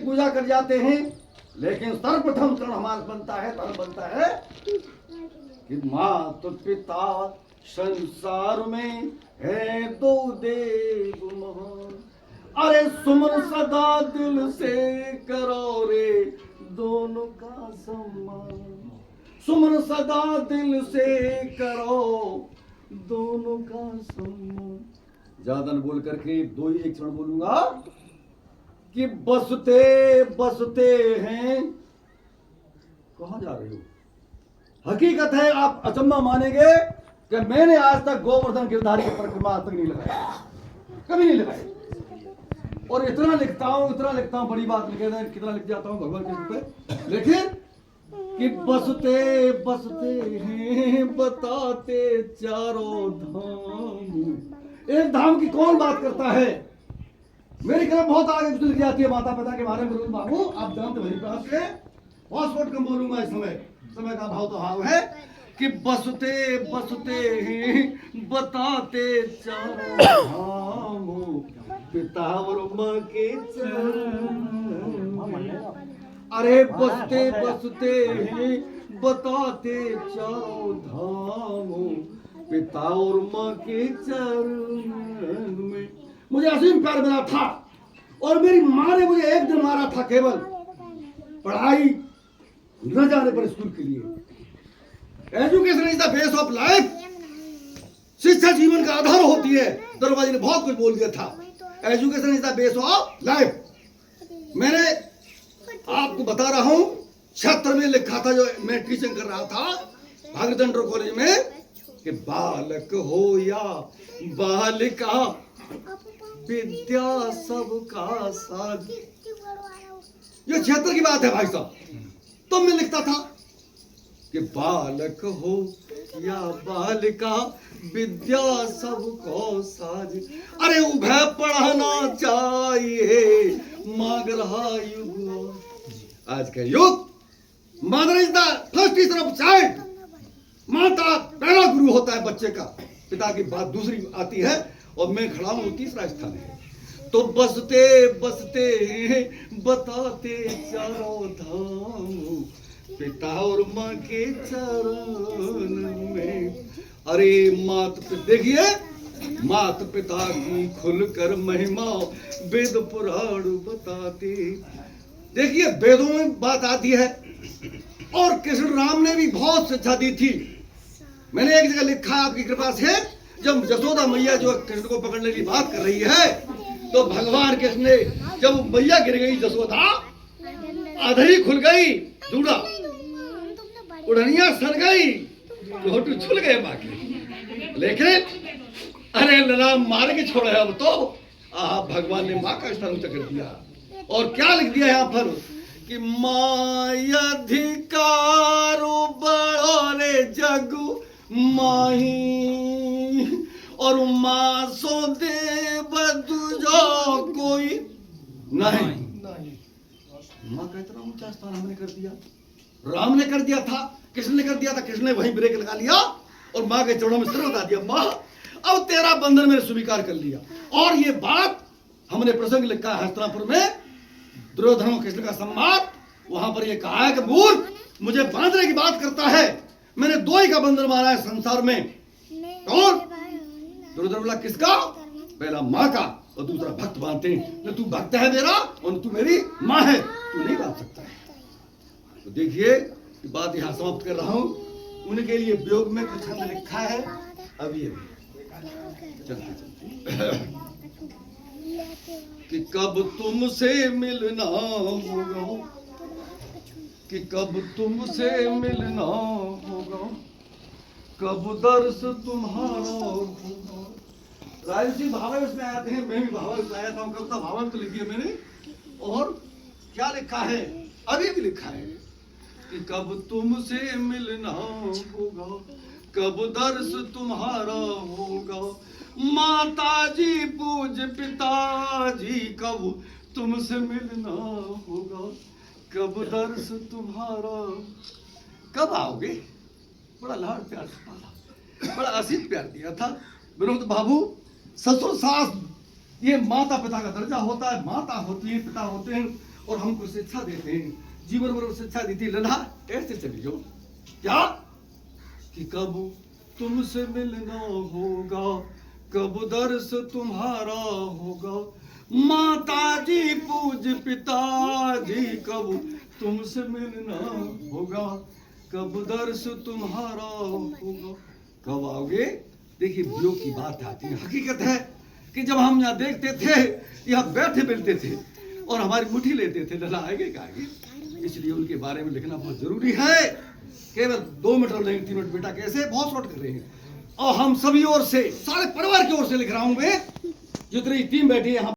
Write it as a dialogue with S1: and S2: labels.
S1: पूजा कर जाते हैं, लेकिन सर्वप्रथम चरण हमारा बनता है कि माता पिता संसार में है दो देव महान। अरे सुमन सदा दिल से करो रे दोनों का सम्मान। सुमन सदा दिल से करो दोनों का सम्मान। ज्यादा न बोल करके दो ही एक क्षण बोलूंगा कि बसते बसते हैं। कहां जा रहे हो? हकीकत है आप अचंबा मानेंगे कि मैंने आज तक गोवर्धन गिरधारी की परिक्रमा आज तक नहीं लगाई, कभी नहीं लगाई। और इतना लिखता हूं बड़ी बात नहीं, कितना लिख जाता हूं भगवान के पे, लेकिन कि बसते बसते हैं बताते चारों धाम। एक धाम की कौन बात करता है? मेरी कलम बहुत आगे गुजर जाती है माता पिता के बारे में बोलूंगा हूं। आप जानते मेरी पास से बहुत कम बोलूंगा। इस समय का भाव तो भाव है कि बसते बसते हैं बताते चारों धाम पिता और मां के चरण। अरे बसते बसते हैं बताते चारों धाम पिता और मां के चरण में। मुझे असीम प्यार मिला था और मेरी माँ ने मुझे एक दिन मारा था केवल पढ़ाई न जाने पर स्कूल के लिए। Education is the base of life. शिक्षा जीवन का आधार होती है। दरवाजे ने बहुत कुछ बोल दिया था। Education is the base of life. मैंने आपको बता रहा हूं, 76 में लिखा था जो मैं टीचिंग कर रहा था भागीरथी कॉलेज में कि बालक हो या बालिका विद्या सबका साथ। ये 76 की बात है भाई साहब। तो मैं लिखता था कि बालक हो या बालिका विद्या सबको साज। अरे उभय पढ़ना चाहिए मांग रहा युग। आज का युग mother is the first teacher of child. माता पहला गुरु होता है बच्चे का, पिता की बात दूसरी आती है और मैं खड़ा हूं तीसरा स्थान है। तो बसते बसते बताते चारों धाम पिता और मां के चरण में। अरे मात देखिए, मात पिता की खुलकर महिमा वेद पुराण बताते। देखिए वेदों में बात आती है और कृष्ण राम ने भी बहुत शिक्षा दी थी। मैंने एक जगह लिखा आपकी कृपा से, जब यशोदा मैया जो कृष्ण को पकड़ने की बात कर रही है तो भगवान कृष्ण ने जब मैया गिर गई यशोदा आधरी खुल गई, दूड़ा उड़निया सर गई, घोटू छुल गए बाकी। लेकिन अरे लला मार के छोड़ा अब तो भगवान ने मां का स्थान ऊंचा कर दिया। और क्या लिख दिया यहाँ पर कि माया अधिकारो बड़ो रे जगु माही और मां सो देव दूजो कोई नहीं। मां का इतना ऊंचा स्थान हमने कर दिया, राम ने कर दिया था, कृष्ण ने कर दिया था। कृष्ण ने वहीं ब्रेक लगा लिया और मां के चरणों में सिर उठा दिया। मां अब तेरा बंधन मैंने स्वीकार कर लिया। और ये बात हमने प्रसंग लिखा है हस्तिनापुर में, दुर्योधन और कृष्ण का संवाद। वहां पर ये कहा है कि मूर्ख मुझे बांधने की बात करता है। मैंने दो ही का बंधन मारा है संसार में। कौन? दुर्योधन बोला किसका? पहला माँ का और दूसरा भक्त बांधते हैं। न तू भक्त है मेरा और तू मेरी माँ है, तू नहीं बांध सकता है। तो देखिए बात यहाँ समाप्त कर रहा हूँ। उनके लिए वियोग में कुछ छंद लिखा है। अब ये चलते चलते कि कब तुमसे मिलना होगा, कि कब तुमसे मिलना होगा, कब दर्श तुम्हारा होगा। राजसी भाव उसमें आते हैं, मैं भी भाव में आया था। कविता भावन तो लिखी है मैंने। और क्या लिखा है? अभी भी लिखा है कि कब तुमसे मिलना होगा, कब दर्श तुम्हारा होगा, माता जी पूज पिताजी कब तुमसे मिलना होगा, कब दर्श तुम्हारा। कब आओगे? बड़ा लाड़ प्यार था, बड़ा असीम प्यार दिया था। विनोद बाबू, ससुर सास ये माता पिता का दर्जा होता है। माता होती है, पिता होते हैं और हमको शिक्षा देते हैं, जीवन भर शिक्षा देती। लल्हा ऐसे चलियो क्या कि कब तुमसे मिलना होगा, कब दर्श तुम्हारा होगा, माता जी पूज पिताजी, कब तुमसे मिलना होगा, कब दर्श तुम्हारा होगा। कब आओगे? देखिए वियोग की बात आती है। हकीकत है कि जब हम यहाँ देखते थे, यहाँ बैठे मिलते थे और हमारी मुट्ठी लेते थे, लला आएंगे कहेंगे। इसलिए उनके बारे में लिखना बहुत जरूरी है। केवल 2 मिनट और नहीं 3 मिनट बेटा कैसे बहुत शॉर्ट कर रहे हैं। और हम सभी ओर से, सारे परिवार की ओर से लिख रहा हूं मैं, जितनी टीम बैठी है यहाँ